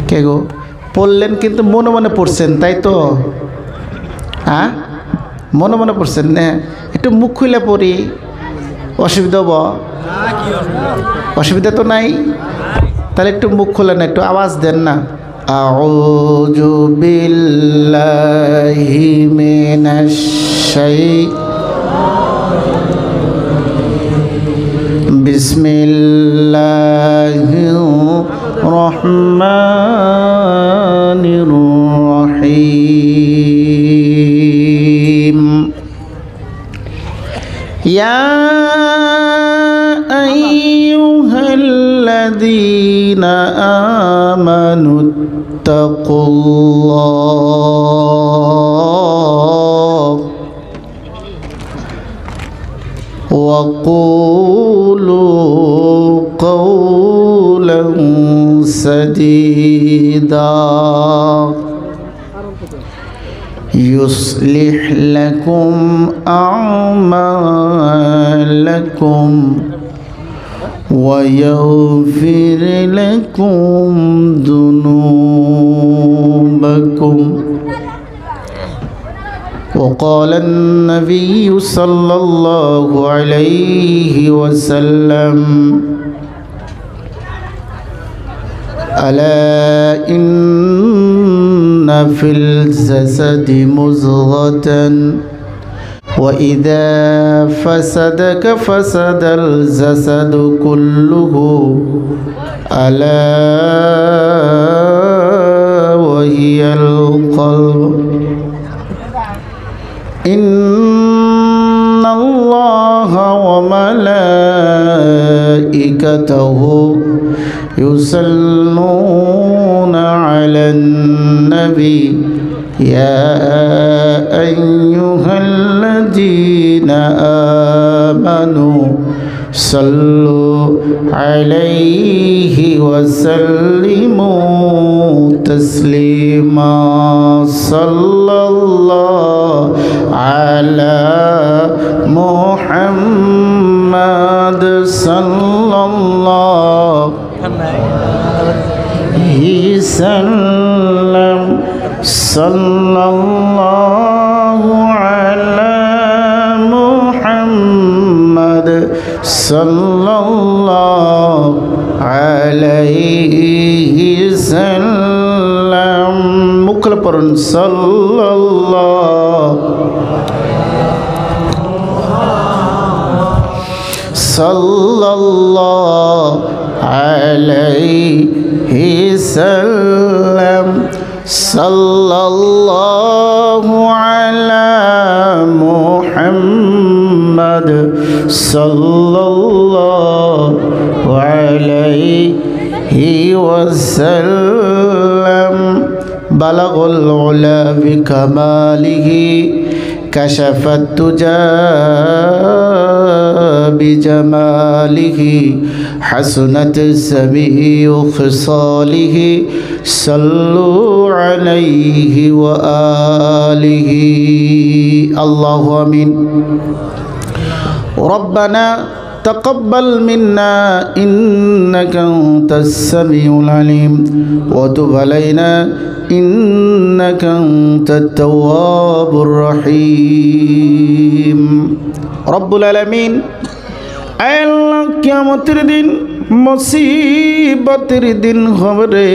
কে গো পড়লেন কিন্তু মনে মনে পড়ছেন তাই তো? হ্যাঁ মনে মনে পড়ছেন না? একটু মুখ খুলে পড়ি, অসুবিধা হব? অসুবিধা তো নাই। তাহলে একটু মুখ খোলেন, একটু আওয়াজ দেন না। আউযু বিল্লাহি মিনাশ বিসমিল্লাহির রহমানির রহিম। ইয়া আইয়ুহাল্লাযীনা আমানুত্তাকুল্লাহ ওয়া কুলু কাওলান সাদীদা يصلح لكم أعمالكم ويغفر لكم ذنوبكم وقال النبي صلى الله عليه وسلم ألا إن في الجسد مضغة وإذا فسدك فسد الجسد كله ألا وهي القلب إن الله وملائكته يصلون على النبي يا أيها الذين آمنوا صلوا عليه وسلموا تسليما صلى الله على محمد صلى الله وسلم صلى الله على محمد صلى الله عليه وسلم مكل پرن صلى الله صلى الله عليه وسلم صلى الله على محمد صلى الله عليه وسلم بلغ العلا بكماله كشف الدجى بجماله حسنت سميع خصاله صلوا عليه وآله الله آمين ربنا تقبل منا إنك أنت السميع العليم وتب علينا إنك أنت التواب الرحيم رب العالمين আল্লাহ কিয়ামতের দিন মুসিবতের দিন হবে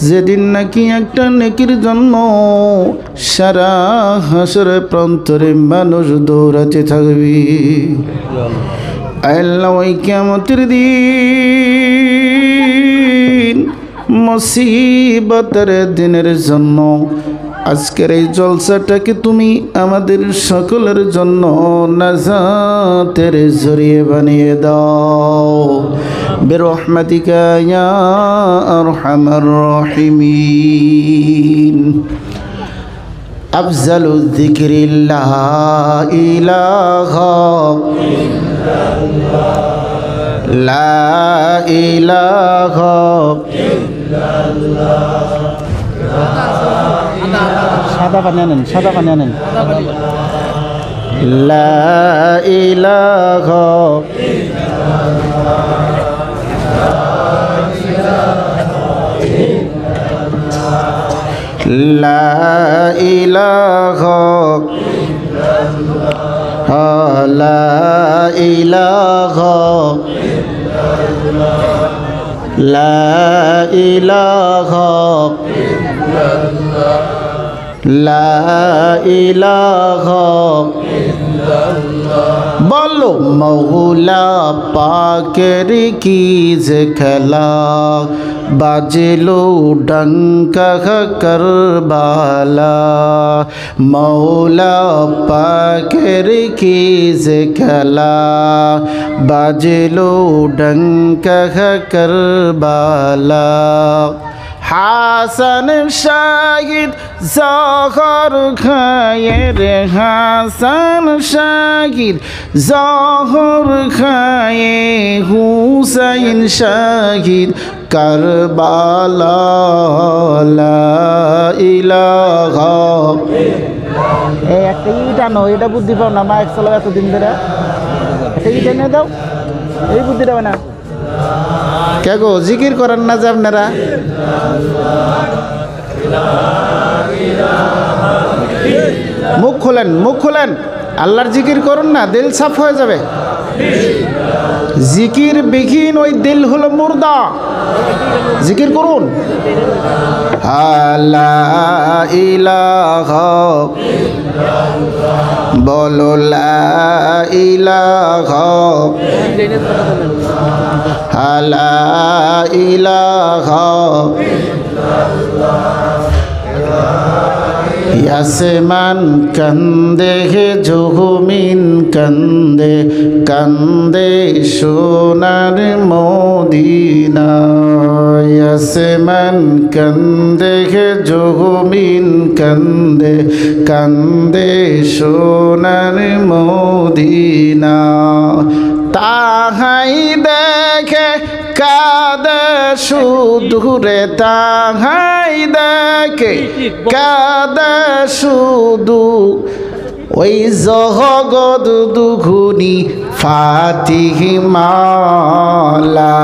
যেদিন নাকি একটা নেকির জন্য সারা হাসরের প্রান্তরে মানুষ দৌড়াতে থাকবে। আল্লাহ ওই কিয়ামতের দিন মুসিবতের দিনের জন্য আজকের এই জলসাটাকে তুমি আমাদের সকলের জন্য নাজাতের জরিয়ে বানিয়ে দাও বিরহমাতিকা ইয়া আরহামার রাহিমিন। আফজালু যিকরি লা ইলাহা ইল্লাল্লাহ লা ইলাহা ইল্লাল্লাহ সাদা পানি আনেন লা ইলাহা ইল্লাল্লাহ লা ইলাহা লা ইলাহা লা ইলাহা লা ইলাহা বলো মৌলা পাকের কি যে খেলা বাজলো ডঙ্কা করবালা মৌলা পাকের কি যে খেলা বাজলো ডঙ্কা করবালা হাসান শাহিদ জহর খায়ে রে হাসান শাহিদ জহর খায়ে হুসাইন শাহিদ কারবালা লা ইলাহা এই একটা ইটা নো এটা বুদ্ধি পাও না মা এক চালাও এতদিন ধরে একটা ইটা নিয়ে দাও এই বুদ্ধিটা হয় না কে গো জিকির করেন না যে আপনারা মুখ খোলেন আল্লাহর জিকির করুন না দিল সাফ হয়ে যাবে জিকির বিহীন ওই দিল হলো মুর্দা জিকির করুন লা ইলাহা বলো লা ইলাহা লা ইলাহা আসমান কান্দে হে জমিন কান্দে কান্দে সোনার মদিনা আসমান কান্দে হে জমিন কান্দে কান্দে সোনার মদিনা তাহাই দেখে কাদে শুধুরে তাহাই দেখে কাদে শুধু ওই জগৎ দুগুনি ফাতিমা লা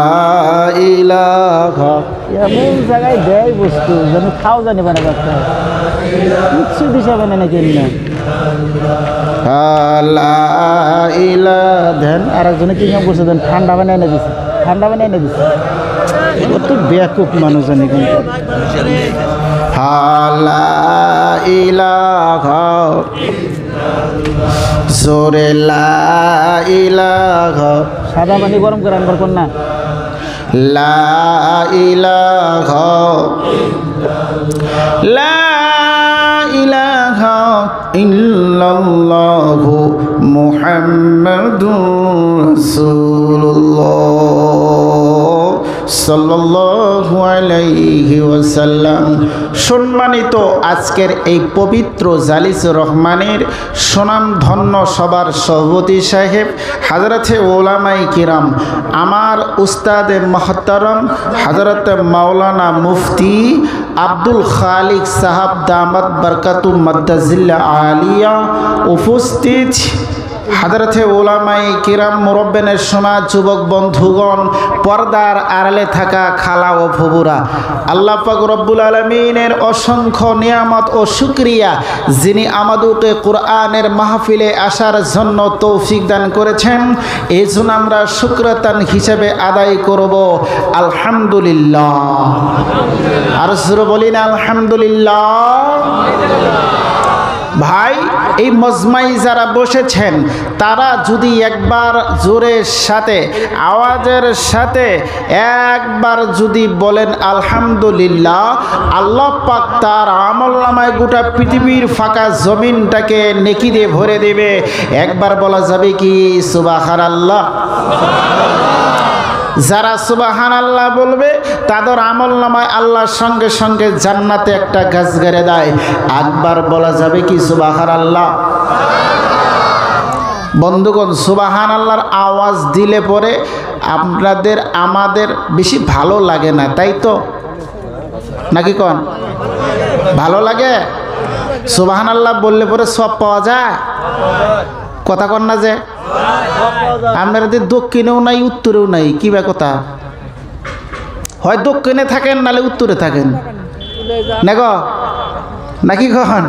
ইলাহা এমন জায়গায় দেয় বস্তু যেন খাও জানি বানা বাচ্চা কিচ্ছু দিশা বানে না কেন লা ইলাহা ধ্যান আর একজনে কি কাম করছে ঠান্ডা বানায় না দিছে ঠান্ডা বানায় না দিছে কত বেকুব মানুষ জানি কিন্তু লা ইলাহা জোরে লা ইলাহা সাদা পানি গরম করে আনবার কোন না লা ইলাহা লা ইলাহা ইল্লাল্লাহু মুহাম্মাদুর রাসূলুল্লাহ সাল্লাল্লাহু আলাইহি ওয়াসাল্লাম। সম্মানিত আজকের এই পবিত্র জালিসুর রহমানের সুনামধন্য সবার সভাপতি সাহেব হযরতে উলামায়ে কিরাম আমার উস্তাদে মুহতারাম হযরতে মাওলানা মুফতি আব্দুল খালিক সাহাব দামাত বরকাতুম মাদ্দাজিল্লা আলিয়া উপস্থিত হযরতে উলামায়ে কিরাম মুরব্বিনের সমাজ যুবক বন্ধুগণ পর্দার আড়ালে থাকা খালা ও ফুবুরা আল্লাহ পাক রব্বুল আলামিনের অসংখ্য নিয়ামত ও শুকরিয়া যিনি আমাদেরকে কোরআনের মাহফিলে আসার জন্য তৌফিক দান করেছেন এই জন্য আমরা শুকরাতান হিসেবে আদায় করব আলহামদুলিল্লাহ আর জোরে বলিন আলহামদুলিল্লাহ। ভাই এই মজমাই যারা বসেছেন তারা যদি একবার জোরের সাথে আওয়াজের সাথে একবার যদি বলেন আলহামদুলিল্লাহ আল্লাহ পাক তার আমলনামায় গোটা পৃথিবীর ফাঁকা জমিনটাকে নেকি দিয়ে ভরে দেবে। একবার বলা যাবে কি সুবহানাল্লাহ। যারা সুবহানাল্লাহ বলবে তাদের আমলনামায় আল্লাহর সঙ্গে সঙ্গে জান্নাতে একটা গাছ গেড়ে দেয়। একবার বলা যাবে কি সুবহানাল্লাহ। বন্ধুগণ সুবহানাল্লাহর আওয়াজ দিলে পরে আপনাদের আমাদের বেশি ভালো লাগে না, তাই তো নাকি কোন ভালো লাগে? সুবহানাল্লাহ বললে পরে সব পাওয়া যায়, কথা কন না যে আপনাদের দক্ষিণেও নাই উত্তরেও নাই, কি বা কথা? হয় দক্ষিণে থাকেন নালে উত্তরে থাকেন না গো, নাকি কখন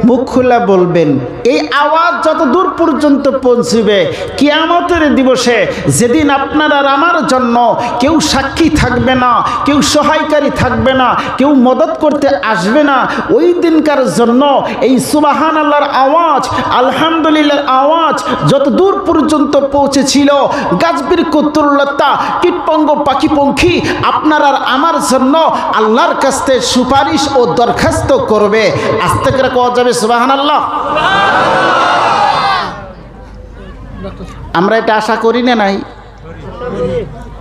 মুখ খুলে বলবেন। এই আওয়াজ যত দূর পর্যন্ত পৌঁছবে কিয়ামতের দিবসে, যেদিন আপনার আর আমার জন্য কেউ সাক্ষী থাকবে না, কেউ সহায়কারী থাকবে না, কেউ মদত করতে আসবে না, ওই দিনকার জন্য এই সুবহানাল্লাহর আওয়াজ, আলহামদুলিল্লাহর আওয়াজ যত দূর পর্যন্ত পৌঁছেছিল, গাছবির কুতুল্লতা কীটপঙ্গ পাখিপঙ্খী আপনার আর আমার জন্য আল্লাহর কাছে সুপারিশ ও দরখাস্ত করবে। আস্তে করে কোয়া যাবে সুবহানাল্লাহ। আমরা এটা আশা করি না নাই?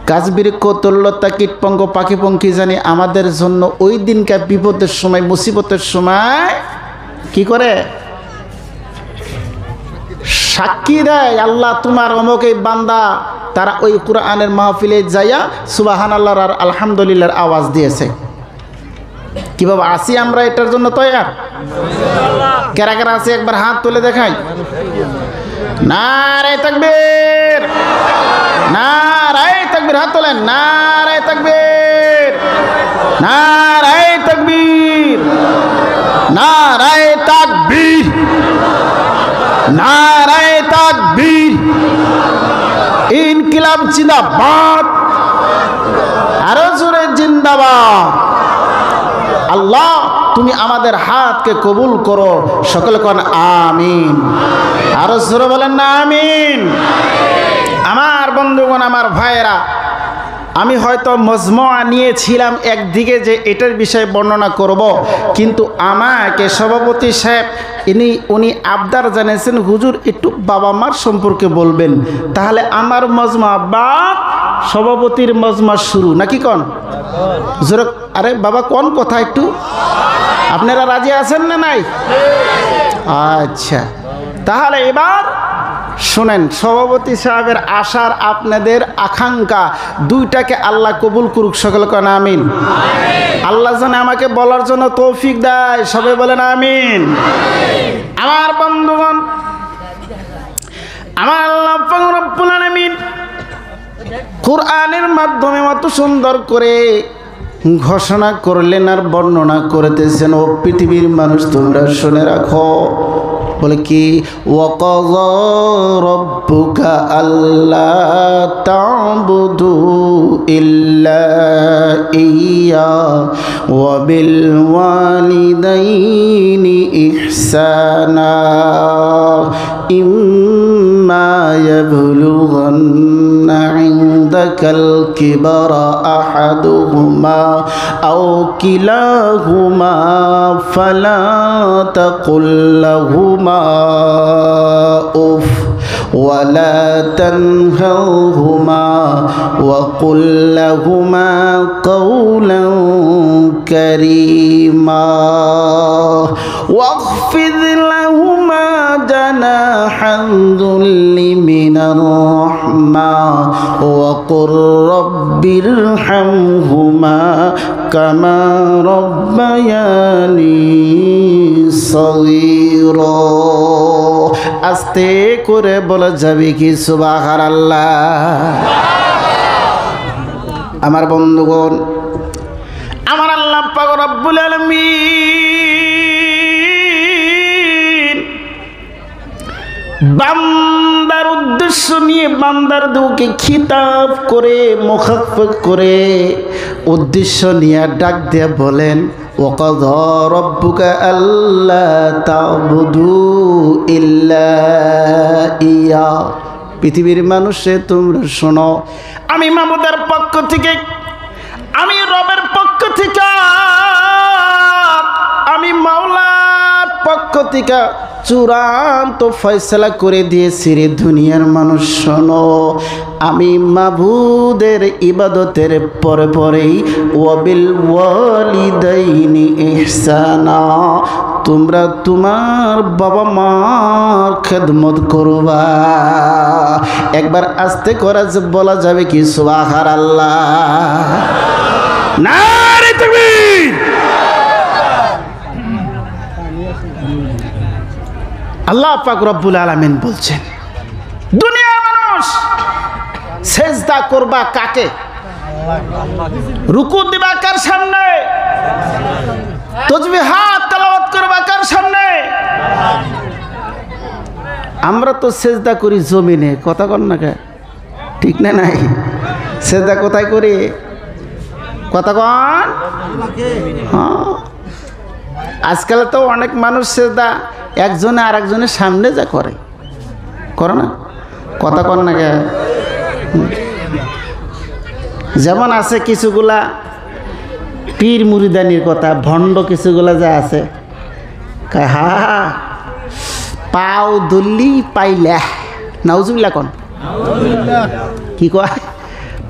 গাছবির কুতুল্লতা কীটপঙ্গ পাখিপঙ্খী জানি আমাদের জন্য ওই দিনকার বিপদের সময়, মুসিবতের সময় কি করে? সাক্ষী দেয়, আল্লাহ তোমার অমুক এই বান্দা, তারা ওই কোরআনের মাহফিলে যাইয়া সুবহানাল্লাহর আর আলহামদুলিল্লাহর আওয়াজ দিয়েছে। কিভাবে আসি আমরা এটার জন্য তৈয়ার? কারা কারা আছে একবার হাত তুলে দেখাই। নারে তাকবীর, নারে তাকবীর, হাত তোলেন। নারে তাকবীর, নারে তাকবীর, নারে তাকবীর, নারে তাকবীর। ইনকিলাব জিন্দাবাদ, আরো জোরে জিন্দাবাদ। আল্লাহ তুমি আমাদের হাতকে কবুল করো, সকলে কোন আমিন। আরো জোরে বলেন না আমিন। আমার বন্ধুগণ, আমার ভাইয়েরা, আমি হয়তো মজমুআ নিয়েছিলাম একদিকে যে এটার বিষয়ে বর্ণনা করব, কিন্তু আমাকে সভাপতি সাহেব উনি আবদার জানিয়েছেন, হুজুর একটু বাবা মার সম্পর্কে বলবেন। তাহলে আমার মজমা বা সভাপতির মজমা শুরু নাকি কন? জোরে আরে বাবা কোন কথা, একটু আপনারা রাজি আছেন না নাই? আচ্ছা, তাহলে এবার শোনেন, সভাপতি সাহেবের আশার আপনাদের আকাঙ্ক্ষা দুইটাকে আল্লাহ কবুল করুক, সকলে কোন আমিন। আল্লাহ যেন আমাকে বলার জন্য তৌফিক দেয়, সবাই বলেন আমিন। আমার বন্ধুগণ, আমার আল্লাহ পাক রব্বুল আলামিন কোরআনের মাধ্যমে কত সুন্দর করে ঘোষণা করলেন আর বর্ণনা করতেছেন। ও পৃথিবীর মানুষ, তোমরা শুনে রাখো। বলে কি? ওয়াকাযা রাব্বুকা আল্লা তা'বুদু ইল্লা ইয়্যা ওয়া বিল ওয়ালিদাইনি ইহসানা ইম্মা ইয়াবলুগান্না ইনদাকাল কিবারা আহাদুহুমা আও কিলাহুমা ফালা তাকুল লাহুমা উফ ولا تنهرهما وقل لهما قولا كريما واخفض لهما جناح الذل من الرحمة وقل رب ارحمهما كما ربياني صغيرا। আস্তে করে বলা যাবে কি সুবহানাল্লাহ। আমার বন্ধুগণ, আমার আল্লাহ পাক রব্বুল আলামিন বান্দার উদ্দেশ্য নিয়ে, বান্দার দুকে খিতাব করে, মুখাফফ করে উদ্দেশ্য নিয়ে ডাক দিয়ে বলেন, ওয়াকাযা রাব্বুকা আল্লা তা'বুদু ইল্লা ইয়্যা। পৃথিবীর মানুষে তোমরা শোনো, আমি মাবুদের পক্ষ থেকে, আমি রবের পক্ষ থেকে, আমি মাওলার পক্ষ থেকে চূড়ান্ত ফয়সালা করে দিয়েছি রে দুনিয়ার মানুষ শোনো। আমি মাবুদের ইবাদতের পরে পরেই ওয়াবিল ওয়ালিদাইনি ইহসানা, তোমরা তোমার বাবা মার খেদমত করবা। একবার আস্তে করে বলা যাবে কি সুবহানাল্লাহ। নারে তাকবীর। আল্লাহ পাক রব্বুল আলামিন বলছেন, দুনিয়ার মানুষ সেজদা করবা কাকে? রুকু দিবা কার সামনে? তাসবিহাত তেলাওয়াত আমরা তো সেজদা করি জমিনে, কথা কন না কে, ঠিক না নাই? সেজদা কোথায় করি, কথা কন? হ্যাঁ, আজকাল তো অনেক মানুষ সেজদা একজনে আর একজনের সামনে যা করে না, কথা কন না কে? যেমন আছে কিছুগুলা পীর মুরিদানির কথা, ভণ্ড কিছুগুলা যা আছে, হা পাও দল্লি পাইলা, নাউজুবিল্লাহ কোন কি কয়,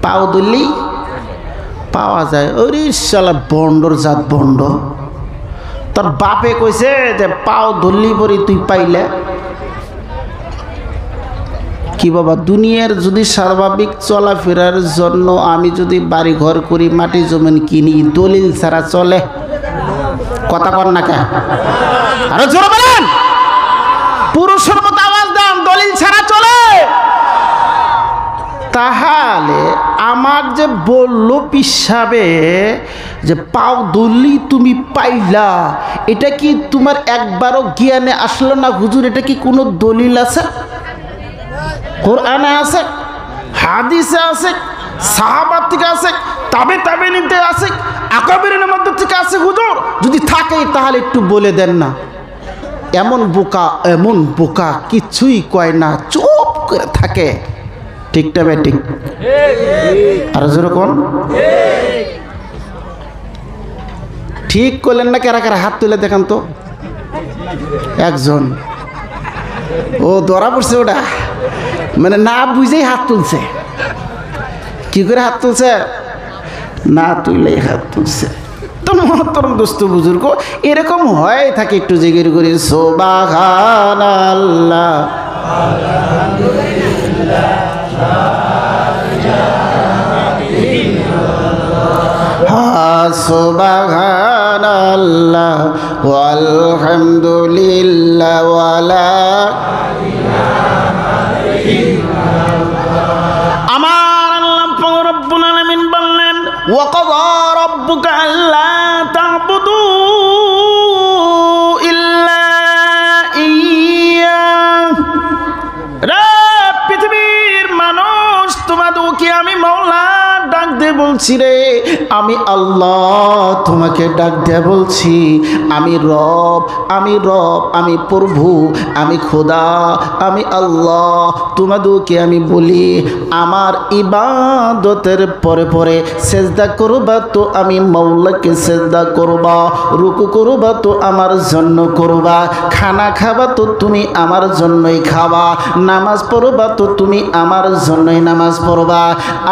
পাও দল্লি পাওয়া যায়। ওরে শালা বন্ডর জাত বন্ড, তোর বাপে কইছে যে পাও ধরলি পরি তুই পাইলে কি বাবা? দুনিয়ার যদি স্বাভাবিক চলাফেরার জন্য আমি যদি বাড়ি ঘর করি, মাটি জমিন কিনি, দলিল ছাড়া চলে? কথা কর না কে? আরো জোরে বলেন, পুরুষের মতো আওয়াজ দেন, দলিল ছাড়া চলে? তাহলে আমার যে বললো পিসাবে যে পাও দলি তুমি পাইলা, এটা কি তোমার একবারও জ্ঞানে আসলো না হুজুর? এটা কি কোনো দলিল আছে? কোরআনে আছে, হাদিসে আছে, সাহাবার থেকে আছে, তাবেঈনতে আছে, আকাবিরিনের মধ্যে থেকে আছে হুজুর? যদি থাকে তাহলে একটু বলে দেন না। এমন বোকা কিছুই কয় না, চুপ করে থাকে, ঠিকটা ভাই? ঠিক আর যেরকম ঠিক করলেন না? কারা কারা হাত তুলে দেখান তো। একজন, ও ধরা পড়ছে, ওটা মানে না বুঝেই হাত তুলছে। কি করে হাত তুলছে? না তুললেই হাত তুলছে। তো মহতরম দোস্ত বুজুর্গ, এরকম হয় থাকে, একটু জিকির করি সুবহানাল্লাহ, সুবহানাল্লাহ ওয়ালহামদুলিল্লাহ ওয়ালা। আমার আল্লাহ রব্বুল আলামিন বললেন, ওয়া ক্বাযা রাব্বুকা আল্লা তা'বুদু ইল্লা ইয়্যা। রে পৃথিবীর মানুষ, তোমাদেরকে আমি মাওলা ডাক দিয়ে বলছি রে, আমি আল্লাহ তোমাকে ডাক দিয়ে বলছি, আমি রব, আমি প্রভু, আমি খোদা, আমি আল্লাহ। তোমাদেরকে আমি বলি, আমার ইবাদতের পরে পরে সেজদা করবা তো আমি মাওলাকে সেজদা করবা, রুকু করবা তো আমার জন্য করবা, খানা খাবা তো তুমি আমার জন্যই খাবা, নামাজ পড়বা তো তুমি আমার জন্যই নামাজ পড়বা,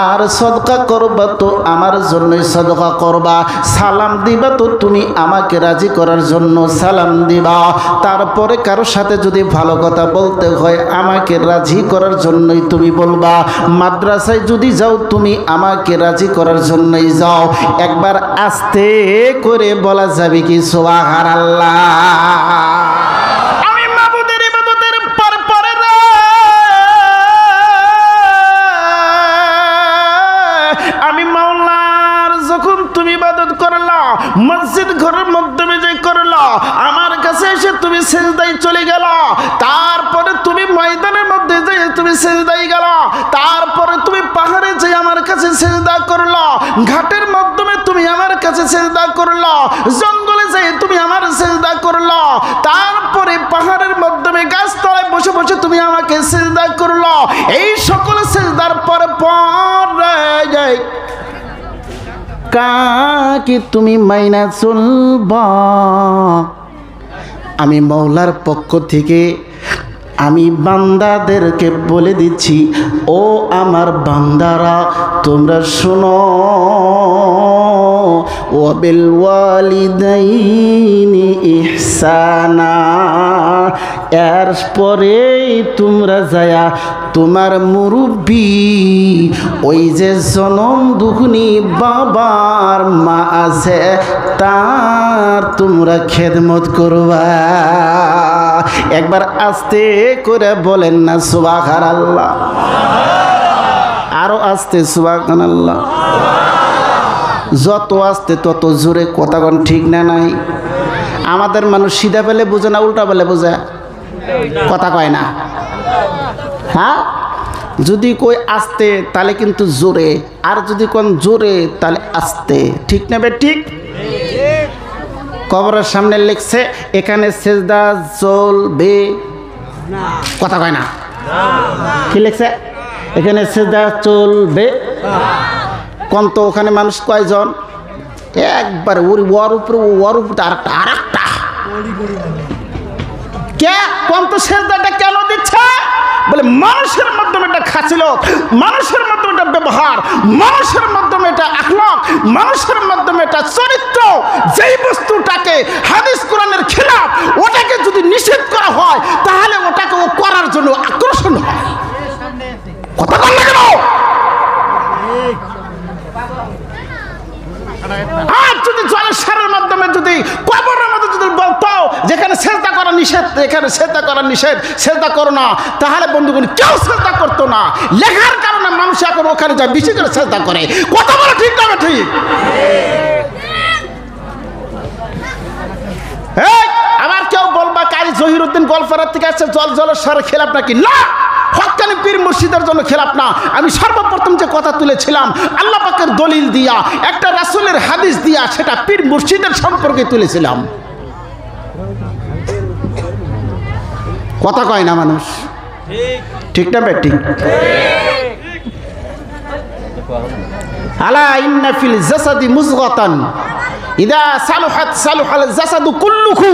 আর সদকা করবা তো আমার জন্যই সদকা করবা, সালাম দিবা তো তুমি আমাকে রাজি করার জন্য সালাম দিবা। তারপরে কারো সাথে যদি ভালো কথা বলতে হয় আমাকে রাজি করার জন্যই তুমি বলবা, মাদ্রাসায় যদি যাও তুমি আমাকে রাজি করার জন্যই যাও। একবার আস্তে করে বলা যাবে কি সুবহানাল্লাহ? মসজিদ ঘরের মাধ্যমে যে করলা, আমার কাছে এসে তুমি সেজদায় চলে গেলা, তারপরে তুমি ময়দানের মধ্যে যে তুমি সেজদায় গেলা, তারপরে তুমি পাহাড়ে যে আমার কাছে সেজদা করলা, ঘাটের মাধ্যমে তুমি আমার কাছে সেজদা করলা, জঙ্গলে যে তুমি আমার সেজদা করলা, তারপরে পাহাড়ের মাধ্যমে গাছতলায় বসে বসে তুমি আমাকে সেজদা করলা। এই সকল সেজদার পরে যায় কাকে তুমি মাইনা চলবা? আমি মাওলার পক্ষ থেকে আমি বান্দাদেরকে বলে দিচ্ছি, ও আমার বান্দারা তোমরা শোনো, ওয়াবিল ওয়ালিদাইনি ইহসানা। এরপরেই তোমরা যায়া তোমার মুরব্বী, ওই যে জনম দুঃখনি বাবার মা আছে, তার তোমরা খেদমত করবা। একবার আস্তে করে বলেন না সুবহানাল্লাহ? আরো আস্তে সুবহানাল্লাহ। যত আস্তে তত জোরে কথা কোন, ঠিক না নাই? আমাদের মানুষ সিধা পেলে বোঝে না, উল্টা পেলে বোঝে, কথা কয় না। হ্যাঁ, যদি কই আস্তে তাহলে কিন্তু জোরে, আর যদি কোন জোরে তাহলে আস্তে। ঠিক না বে ঠিক? কবরের সামনে লিখছে এখানে সেজদা চলবে, কথা কয় না। কি লিখছে? এখানে সেজদা চলবে। কোন তো ওখানে মানুষ কয়জন? একবার ওর উপরে আরেকটা কে কোন তো সেজদাটা কেন দিচ্ছে? বলে মানুষের মাধ্যমে এটা খাচিলত, মানুষের মাধ্যমে এটা ব্যবহার, মানুষের মাধ্যমে এটা আখলাক, মানুষের মাধ্যমে এটা চরিত্র। যেই বস্তুটাকে হাদিস কোরআনের খেলাফ, ওটাকে যদি নিষেধ করা হয় তাহলে ওটাকে ও করার জন্য আকর্ষণ হয়। কথা বল না কেন? আর যদি জলসারের মাধ্যমে, যদি কবরের মধ্যে যদি বলতো যেখানে সেজদা করা নিষেধ, এখানে সেজদা করা নিষেধ, সেজদা করো না, তাহলে বন্ধুগণ কেউ সেজদা করতো না। লেখার কারণে মানুষ এখন ওখানে যায় বেশি করে সেজদা করে। কথা বলা ঠিক না ঠিক? আবার কেউ বলবা কারি জহিরুদ্দিন গোলপাড়া থেকে আসছে জলসারের খেলাফ নাকি? না, হক্কানি পীর মুর্শিদের জন্য খেলাফ না। আমি সর্বপ্রথম যে কথা তুলেছিলাম আল্লাহ পাকের দলিল দিয়া, একটা রাসূলের হাদিস দিয়া, সেটা পীর মুর্শিদের সম্পর্কে তুলেছিলাম। কথা কয় না মানুষ, ঠিক না বেটি? আলা ইন্না ফিল জাসাদি মুযগাতান ইদা সালুহাত সালুহাল জাসাদু কুল্লুহু।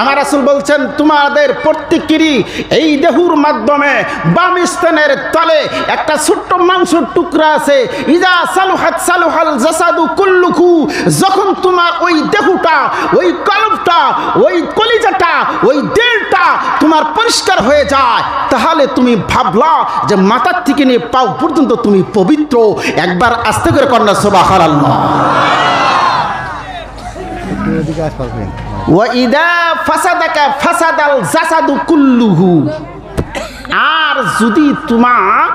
আমার রাসূল বলছেন তোমাদের প্রত্যেকেরই এই দেহুর মাধ্যমে বাম স্তনের তলে একটা ছোট্ট মাংসের টুকরা আছে। ইদা সালুহাত সালুহাল জাসাদু কুল্লুহু। যখন তোমার ওই দেহটা, ওই কলবটা, ওই কলিজাটা, ওই দিলটা তোমার পরিষ্কার হয়ে যায়, তাহলে তুমি ভাবলা যে মাথার থেকে নিয়ে পাও পর্যন্ত তুমি পবিত্র। একবার আস্তে করে কন্যা সুবহানাল্লাহ। আর যদি তোমার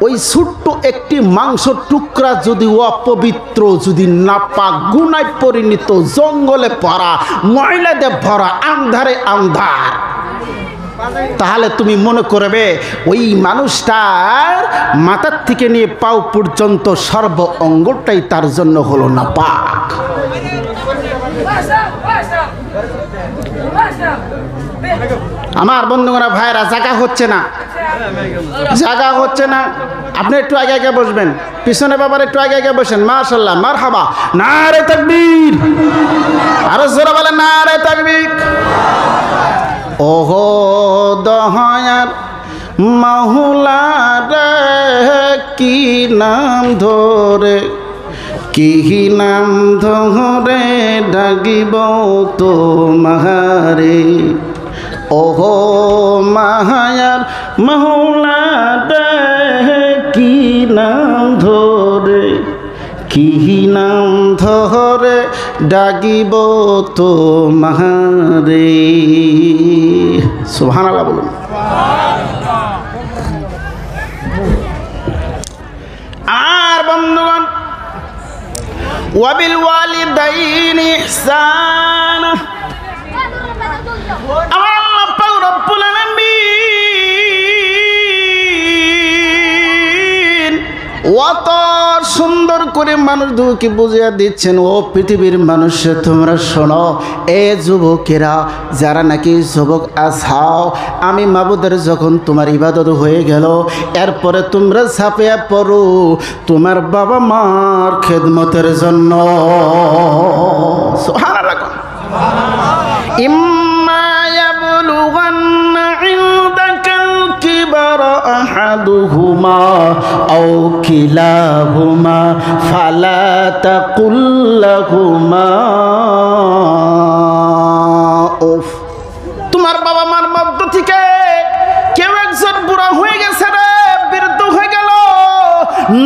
ওই ছোট্ট একটি মাংস টুকরা যদি অপবিত্র, যদি নাপাক, গুনায় পরিণত, জঙ্গলে ভরা, ময়লাতে ভরা, আন্ধারে আন্ধার, তাহলে তুমি মনে করবে ওই মানুষটার মাথার থেকে নিয়ে পাও পর্যন্ত সর্ব অঙ্গটাই তার জন্য হলো নাপাক। আমার বন্ধুরা ভাইরা, জায়গা হচ্ছে না, জায়গা হচ্ছে না। আপনি একটু আগে আগে বসবেন, পিছনে বাবার একটু আগে আগে বসেন। মাশাআল্লাহ, মারহাবা, নারে তাকবীর, আরো জোরে বলেন নারে তাকবীর। ওহো দয়ার মাওলা রে, কি নাম ধরে, কি নাম ধরে ডাকিব তোমারে। ওহো মায়ার মাওলা রে, কি নাম ধরে, কি নাম ধরে ডাকিব তোমারে। সুবহানাল্লাহ বলুন। আর বন্ধুগণ, ওয়াবিল ওয়ালিদাইনি ইহসানা। আমার আল্লাহ পাক রব্বুল আলামিন অত সুন্দর করে মানুষদেরকে বুঝিয়ে দিচ্ছেন, ও পৃথিবীর মানুষ তোমরা শোনো, এ যুবকেরা যারা নাকি যুবক আছাও, আমি মাবুদের যখন তোমার ইবাদত হয়ে গেল, এরপরে তোমরা ঝাঁপিয়ে পড়ো তোমার বাবা মার খেদমতের জন্য। সুবহানাল্লাহ। ইম্মা ইয়াবলুগান্না ইনদাকাল কিবারা আহাদুহুমা আও কিলাহুমা ফালা তাকুল লাহুমা উফ। তোমার বাবা মার মধ্য থেকে কেউ একজন বুড়া হয়ে গেছে রে, বৃদ্ধ হয়ে গেল,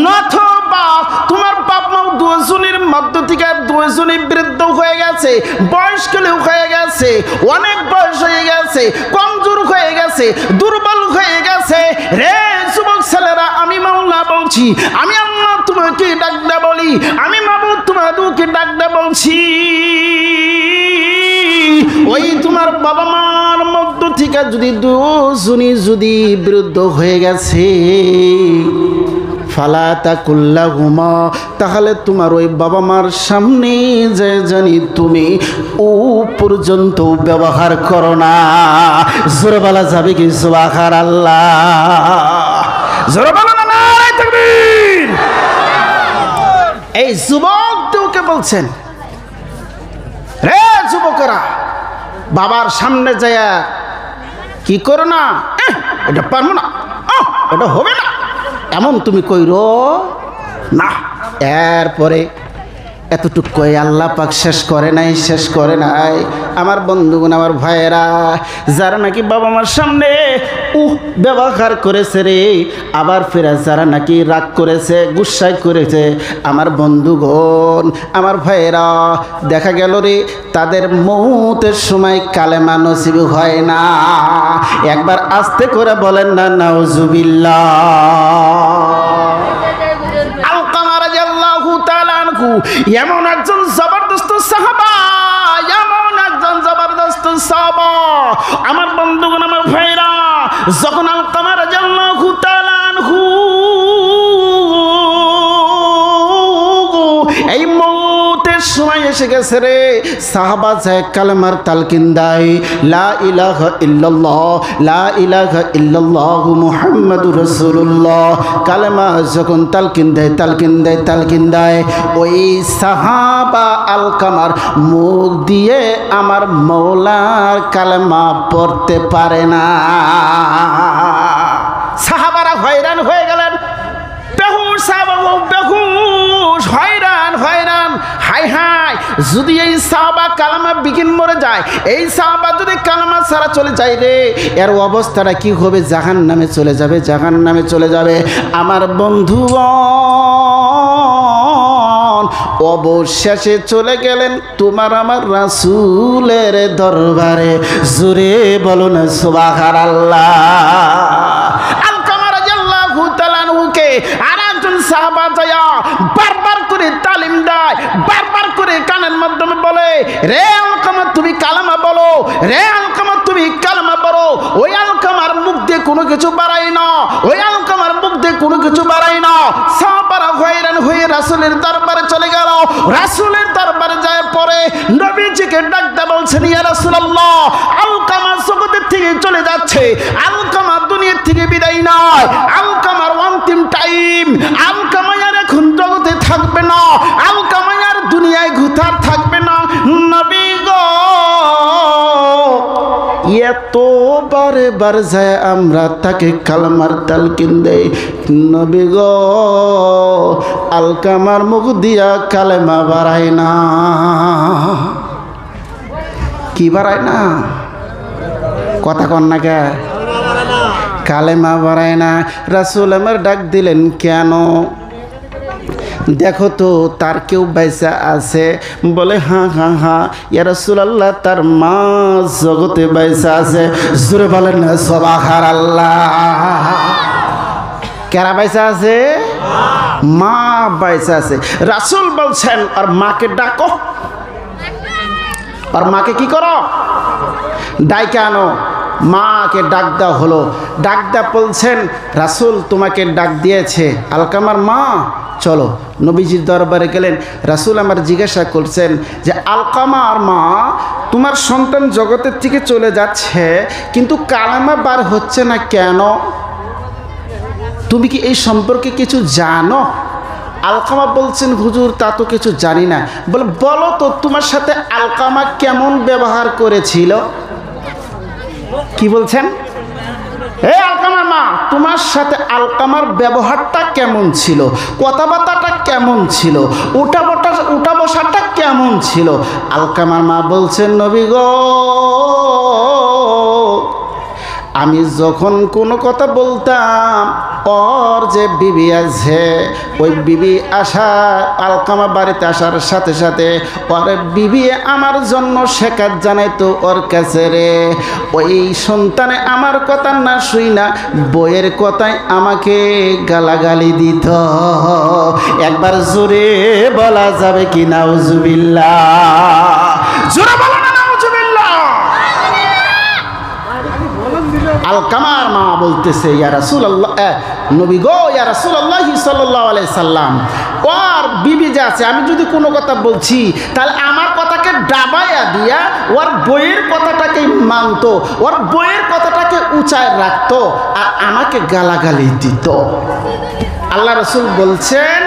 নথবা তোমার বাপ মা দুজনের মধ্য থেকে দুজনই বৃদ্ধ হয়ে গেছে, বয়স্ক লোক হয়ে গেছে, অনেক বয়স হয়ে গেছে, কমজোর হয়ে গেছে, দুর্বল হয়ে গেছে রে যুবক ছেলেরা, আমি মাওলা বলছি, আমি আল্লাহ তোমাকে ডাকতে বলি, আমি মাবুদ তোমাকে ডাকতে বলছি, ওই তোমার বাবা মার মধ্য থেকে যদি দুজনই যদি বিরুদ্ধ হয়ে গেছে, ফালা তাকুল্লাহুমা, তাহলে তোমার ওই বাবা মার সামনে যে জানি তুমি ও পর্যন্ত ব্যবহার করো না। জোরে বলা যাবে কি সুবহানাল্লাহ? জোরে বলো না নারে তাকবীর। এই যুবকদেরকে বলছেন, রে যুবকরা, বাবার সামনে যায় কি করো না, এটা পারবো না, এটা হবে না, এমন তুমি কইরো না। এরপরে এতটুক কই আল্লাহ পাক শেষ করে নাই। আমার বন্ধুগণ, আমার ভাইয়েরা, যারা নাকি বাবা মার সামনে ব্যবহার করেছে রে, আবার ফেরা যারা নাকি রাগ করেছে, গুসাই করেছে, আমার বন্ধুগণ, আমার ভাইয়েরা, দেখা গেল রে তাদের মৌতের সময় কালেমা নসিব হয় না। একবার আস্তে করে বলেন না নাউজুবিল্লাহ। এমন একজন জবরদস্ত সাহাবা, আমার বন্ধুগণ, আমার ভাইরা, যখন আলকামা রাদিয়াল্লাহু তাআলা আনহু এই মৌতের সময় এসে গেছে রে, সাহাবা যায় কালেমার তালকিন দেয়, লা ইলাহা ইল্লাল্লাহ, লা ইলাহা ইল্লাল্লাহু মুহাম্মাদুর রাসূলুল্লাহ। কালেমা যখন তালকিন দেয়, ওই সাহাবা আলকামার মুখ দিয়ে আমার মওলার কালেমা পড়তে পারে না। সাহাবারা হয়রান হয়ে গেলেন, বেহুশ সাহাবা, বেহুশ, হয়রান। হাই হাই, যদি এই সাহাবা কালেমা বিগিন মরে যায়, এই সাহাবা যদি কালেমা ছাড়া চলে যায় রে, এর অবস্থাটা কি হবে? জাহান্নামে চলে যাবে। আমার বন্ধু অবশেষে চলে গেলেন তোমার আমার রাসূলের দরবারে। জোরে বলো না সুবহানাল্লাহ। আলকামা রাদিয়াল্লাহু তাআলা আনহুকে আরেকজন সাহাবা যায় বারবার করে তালিম দেয়, বারবার করে কানের মাধ্যমে বলে, রে আলকামা তুমি কালেমা বলো, রে আলকামা তুমি কালেমা বলো। ওই আলকামার মুখ দিয়ে কোনো কিছু বাড়াই না, সাহাবারা হয়রান হয়ে রাসূলের দরবারে চলে গেল। রাসূলের দরবারে যায় পরে নবীজিকে ডাকতে বলছেন, ইয়া রাসূলুল্লাহ, আলকামা জগতের থেকে চলে যাচ্ছে, আলকামা দুনিয়া থেকে বিদায় নয়, আলকামার অন্তিম টাইম, আলকামা আর এখন জগতে থাকবে না, আলকামা আর দুনিয়ায় ঘুরতার থাকবে না। নবী গো, এত বারে বার যায় আমরা তাকে কালেমার তালকিন দেই, নবী গো আলকামার মুখ দিয়া কালেমা বাড়ায় না। কি বাড়ায় না? কথা কন না কে? কালেমা বাড়ায় না। রাসূল আমার ডাক দিলেন, কেন? দেখো তো তার কেউ বাইসা আছে? বলে হ্যাঁ ইয়া রাসূলুল্লাহ, তার মা জগতে বাইসা আছে। জোরে বলেন না সুবহানাল্লাহ। কারা বাইসা আছে? মা বাইসা আছে। রাসূল বলছেন, আর মাকে ডাকো, আর মাকে কি করো? ডাইকে আনো। মাকে ডাক দেওয়া হলো। ডাক দেওয়া বলছেন, রাসূল তোমাকে ডাক দিয়েছে আলকামার মা, চলো। নবীজির দরবারে গেলেন। রাসূল আমার জিজ্ঞাসা করছেন যে, আলকামার মা, তোমার সন্তান জগতের থেকে চলে যাচ্ছে, কিন্তু কালেমা বার হচ্ছে না কেন? তুমি কি এই সম্পর্কে কিছু জানো? আলকামা বলছেন, হুজুর তা তো কিছু জানি না। বলো তো তোমার সাথে আলকামা কেমন ব্যবহার করেছিল? কি বলছেন? হে আলকামার মা, তোমার সাথে আলকামার ব্যবহারটা কেমন ছিল, কথাবার্তাটা কেমন ছিল, উঠা বসাটা কেমন ছিল? আলকামার মা বলছেন, নবী গো, আমি যখন কোনো কথা বলতাম, ওর যে বিবি আছে, ওই বিবি আলকামা বাড়িতে আসার সাথে সাথে ওর বিবি আমার জন্য শেখাত জানাইতো ওর কাছে রে। ওই সন্তানে আমার কথা না শুই না বইয়ের কথায় আমাকে গালাগালি দিত। একবার জোরে বলা যাবে কি নাউজুবিল্লাহ? জোরে বলো না নাউজুবিল্লাহ। আলকামার মা বলতেছে, ইয়া রাসূলুল্লাহ, নবী গো, ইয়া রাসূলুল্লাহ সাল্লাল্লাহু আলাইহি সাল্লাম, ওর বিবি যে আছে, আমি যদি কোনো কথা বলছি তাহলে আমার কথাকে ডাবাইয়া দিয়া ওর বইয়ের কথাটাকে মানতো, ওর বইয়ের কথাটাকে উঁচায় রাখতো, আর আমাকে গালাগালি দিত। আল্লাহ রাসূল বলছেন,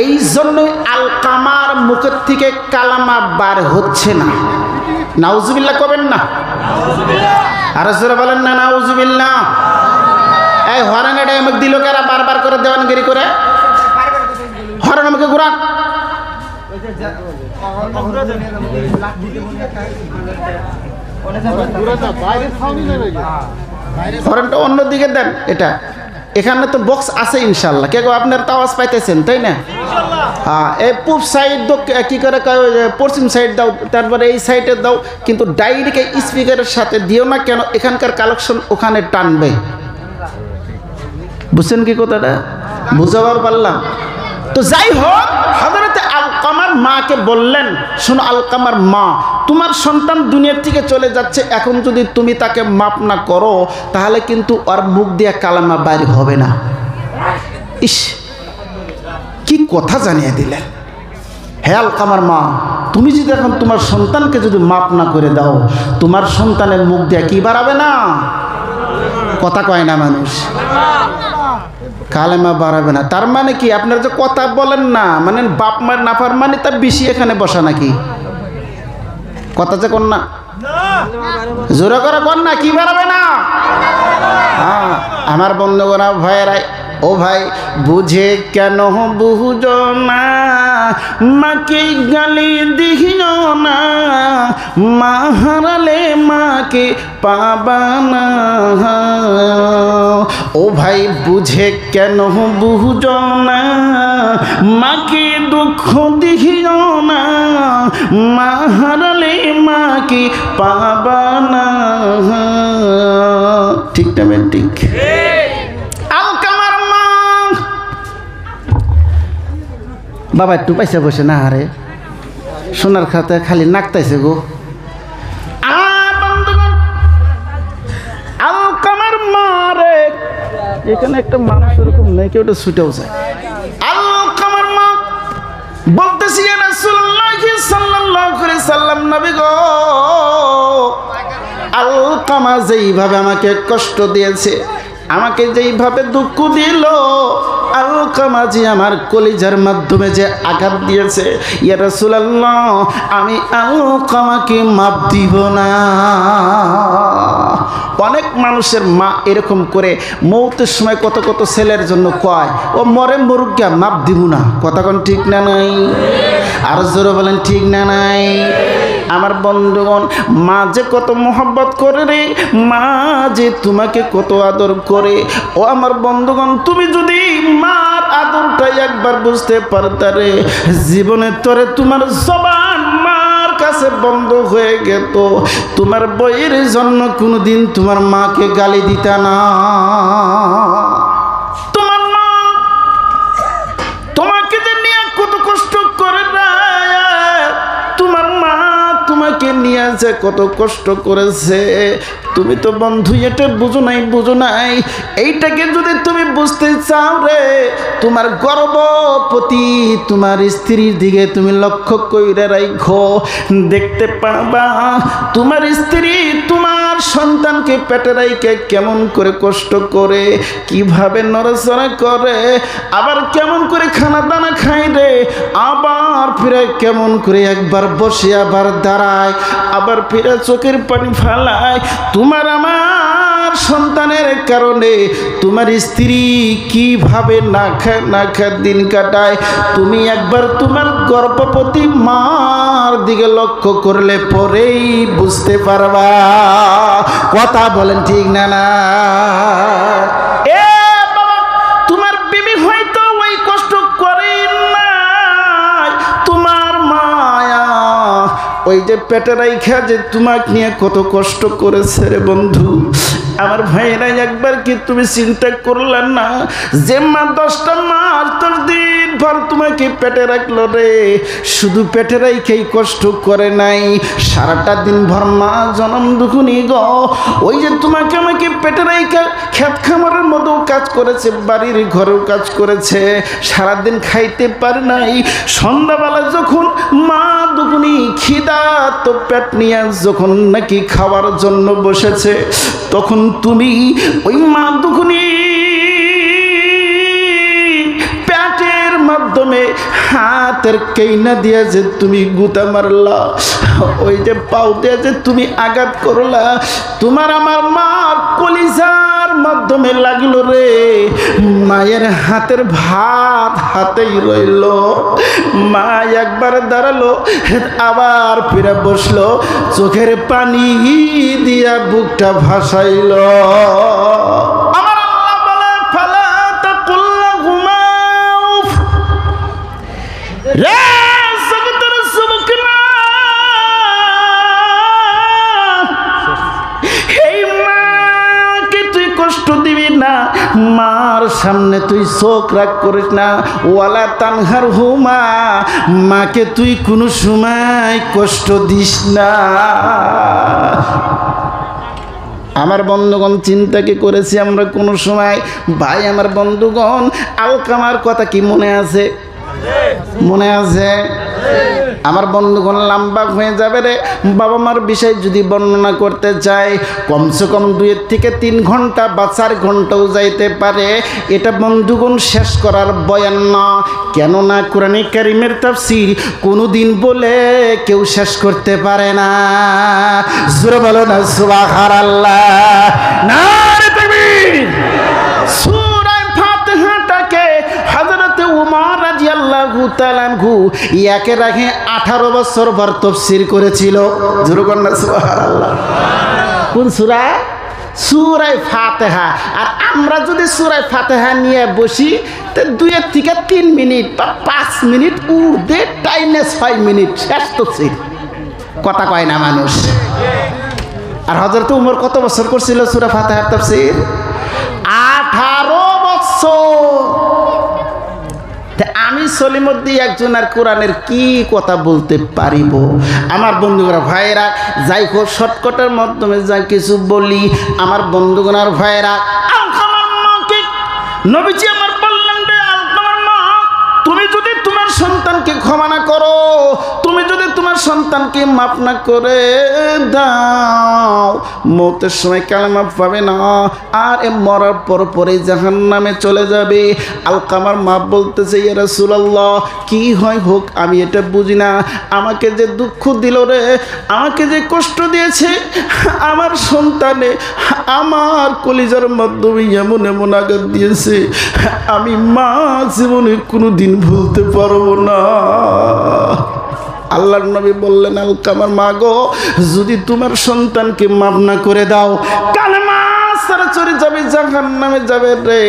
এই জন্যই আলকামার মুখের থেকে কালামা বার হচ্ছে না। নাউজুবিল্লাহ কবেন না? আর জোরে বলেন না নাউজুবিল্লাহ। এই হরেন এটা আমাকে দিল কারা বারবার করে দেওয়ানগিরি করে? হরেন আমাকে ঘুরান। হরেনটা অন্যদিকে দেন। এটা এখানে তো বক্স আছে ইনশাল্লাহ। কে গো আপনার তো আওয়াজ পাইতেছেন তাই না? হ্যাঁ, এই পূব সাইড কি করে পশ্চিম সাইড দাও, তারপরে এই সাইডে দাও, কিন্তু ডাইরেক্ট স্পিকারের সাথে দিও না। কেন? এখানকার কালেকশন ওখানে টানবে। বুঝছেন কি কথাটা? বুঝাবার পারলাম তো? যাই হোক, হযরতে আলকামার মাকে বললেন, শোনো আলকামার মা, তোমার সন্তান দুনিয়ার থেকে চলে যাচ্ছে, এখন যদি তুমি তাকে মাপ না করো তাহলে কিন্তু ওর মুখ দিয়ে কালামা বাইর হবে না। ইস, কি কথা জানিয়ে দিলেন। হে আলকামার মা, তুমি যদি এখন তোমার সন্তানকে যদি মাপ না করে দাও, তোমার সন্তানের মুখ দিয়ে কি বাড়াবে না? কথা কয় না মানুষ, কালেমা বাড়াবে না। তার মানে কি? আপনারা যে কথা বলেন না, মানে বাপ মার নাফার মানে তার বেশি এখানে বসা নাকি? কথা যে কন না, জোরে করে কন না, কি বাড়াবে না? হ্যাঁ, আমার বন্ধুগণ ভাইয়েরাই, ও ভাই, বুঝে কেন বুঝো না, মাকে গালি দিও না, মা হারালে মাকে পাবা না। ও ভাই, বুঝে কেন বুঝো না, মাকে দুঃখ দিও না, মা হারালে মাকে পাবা না। ঠিক না বেন? ঠিক। বাবা একটু পাইসা বসে না, আরে সোনার খাতে খালি নাকতাইছে গো। আলকামার মারে এখানে একটা মানুষ এরকম নেই, কেউ ছুটেও যায়। আলকামার মা বলতেছি, ইয়া রাসূলুল্লাহ সাল্লাল্লাহু আলাইহি সাল্লাম, নবী গো, আলকামা যেইভাবে আমাকে কষ্ট দিয়েছে, আমাকে যেইভাবে দুঃখ দিল, আলকামা যে আমার কলিজার মাধ্যমে যে আঘাত দিয়েছে, ইয়া রাসূলুল্লাহ, আমি আলকামাকে মাপ দিব না। অনেক মানুষের মা এরকম করে মৌতের সময় কত কত ছেলের জন্য কয়, ও মরে মরুক গিয়া, মাপ দিব না। কথা কোন ঠিক না নাই? আর জোরে বলেন ঠিক না নাই? আমার বন্ধুগণ, মা যে কত মোহাব্বত করে রে, মা যে তোমাকে কত আদর করে। ও আমার বন্ধুগণ, তুমি যদি মার আদরটাই একবার বুঝতে পারতারে, জীবনের তরে তোমার জবান মার কাছে বন্ধ হয়ে গেত, তোমার বইয়ের জন্য কোনোদিন তোমার মাকে গালি দিতা না। তোমার মা তোমাকে যে নিয়ে কত কষ্ট করে না, তোমার মা তোমাকে নিয়ে যে কত কষ্ট করেছে, তুমি তো বন্ধু এটা বুঝো নাই, বুঝো নাই। এইটাকে যদি তুমি বুঝতে চাও রে, তোমার গর্ভবতী তোমার স্ত্রীর দিকে তুমি লক্ষ্য কইরা রাখো, দেখতে পাবা তোমার স্ত্রী তোমার সন্তানকে পেটে রাইকে কেমন করে কষ্ট করে, কিভাবে নড়াচড়া করে, আবার কেমন করে খানা দানা খাই রে, আবার ফিরে কেমন করে একবার বসে আবার দাঁড়ায়, আবার ফিরে চোখের পানি ফেলায়। তোমার আমার সন্তানের কারণে তোমার স্ত্রী কিভাবে না খায় দিন কাটায়, তুমি একবার তোমার গর্ভবতী মার দিকে লক্ষ্য করলে পরেই বুঝতে পারবা। কথা বলেন ঠিক না না? তোমার বিবি হয়তো ওই কষ্ট করে না, তোমার মায়া ওই যে পেটে রাইখা যে তোমাকে নিয়ে কত কষ্ট করেছে রে বন্ধু। আমার ভাইরা, একবার কি তুমি চিন্তা করলেন না যে মা 10টা মাস 10 দিন ভর তোমাকে পেটে রাখলো রে, শুধু পেটে রাইখেই কষ্ট করে নাই, সারাটা দিন ভর মা জনম দুখুনি গো, ওই যে তোমাকে আমাকে পেটে রাইখা খেত খামারের মতো কাজ করেছে, বাড়ির ঘরেও কাজ করেছে, সারাদিন খাইতে পারে নাই। সন্ধ্যাবেলা যখন মা দুগুনি খিদা তো পেট নিয়ে যখন নাকি খাওয়ার জন্য বসেছে, তখন তুমি ওই মা দুগুনি পেটের মাধ্যমে হাতের কেইনা দিয়া যে তুমি গুতা মারলা, ওই যে পাও দিয়া যে তুমি আঘাত করলা, তোমার আমার মার কলিজার মাধ্যমে লাগলো রে। মায়ের হাতের ভাত হাতেই রইল, মা একবার দাঁড়ালো, আবার ফিরে বসলো, চোখের পানি দিয়া বুকটা ভাসাইল। আমার আল্লাহ বলে ফালা তাকুল্লা ঘুমাও রে জগতের যুবকরা, এই মাকে তুই কষ্ট দিবি না, মার সামনে তুই চোখ রাগ করিস না, ওয়ালা তানহার হুমা, মাকে তুই কোনো সময় কষ্ট দিস না। আমার বন্ধুগণ চিন্তা কি করেছি আমরা কোনো সময়? ভাই আমার বন্ধুগণ, আলকামার কথা কি মনে আছে? মনে আছে? আমার বন্ধুগণ লম্বা হয়ে যাবে রে, বাবা মার বিষয় যদি বর্ণনা করতে চাই কমসে কম 2 থেকে 3 ঘন্টা বা 4 ঘন্টাও যাইতে পারে। এটা বন্ধুগণ শেষ করার বয়ান না, কেননা কোরআনে কারিমের তাফসীর কোনোদিন বলে কেউ শেষ করতে পারে না। জোরে বলো না সুবহানাল্লাহ, নারে তাকবীর। সূরা ফাতিহাটাকে হযরত উমর রাদিয়াল্লাহু তাআলা আনহু একে রাখে 18 বছর ভর তাফসীর করেছিল। জোরে বলো না সুবহানাল্লাহ। কোন সূরা? সূরা ফাতিহা। আর আমরা যদি সূরা ফাতিহা নিয়ে বসি তো 2 থেকে 3 মিনিট বা 5 মিনিট উর্দে টাইমে 6 মিনিট শেষ তাফসীর। কথা কয় না মানুষ। আর হযরত উমর কত বছর করছিল সূরা ফাতিহার তাফসীর? 18 বছর। আমি সলিমুদ্দিন একজন আর কোরআনের কি কথা বলতে পারিব? আমার বন্ধুগণ ভাইয়েরা, যাই হোক শর্টকাটের মাধ্যমে যা কিছু বলি, আমার বন্ধুগণ আর ভাইয়েরা, আলকামার মাকে নবীজি আমার বললেন রে আলকামার মা, তুমি যদি তোমার সন্তানকে ক্ষমা না করো, তুমি যদি তোমার সন্তানকে মাফ না করে দাও, মৌতের সময় কালেমা পাবে না, আর মরার পর পরে জাহান্নামে চলে যাবে। আলকামার মা বলতেছে, ইয়া রাসূলুল্লাহ, কি হয় হোক আমি এটা বুঝি না, আমাকে যে দুঃখ দিল রে, আমাকে যে কষ্ট দিয়েছে আমার সন্তানে, আমার কলিজার মাধ্যমে এমন এমন আঘাত দিয়েছে, আমি মা জীবনে কোনো দিন ভুলতে পারবো না। আল্লাহর নবী বললেন, আলকামার মা গো, যদি তোমার সন্তানকে মাফ না করে দাও, কালেমা ছাড়া চলে যাবে, জাহান্নামে যাবে রে।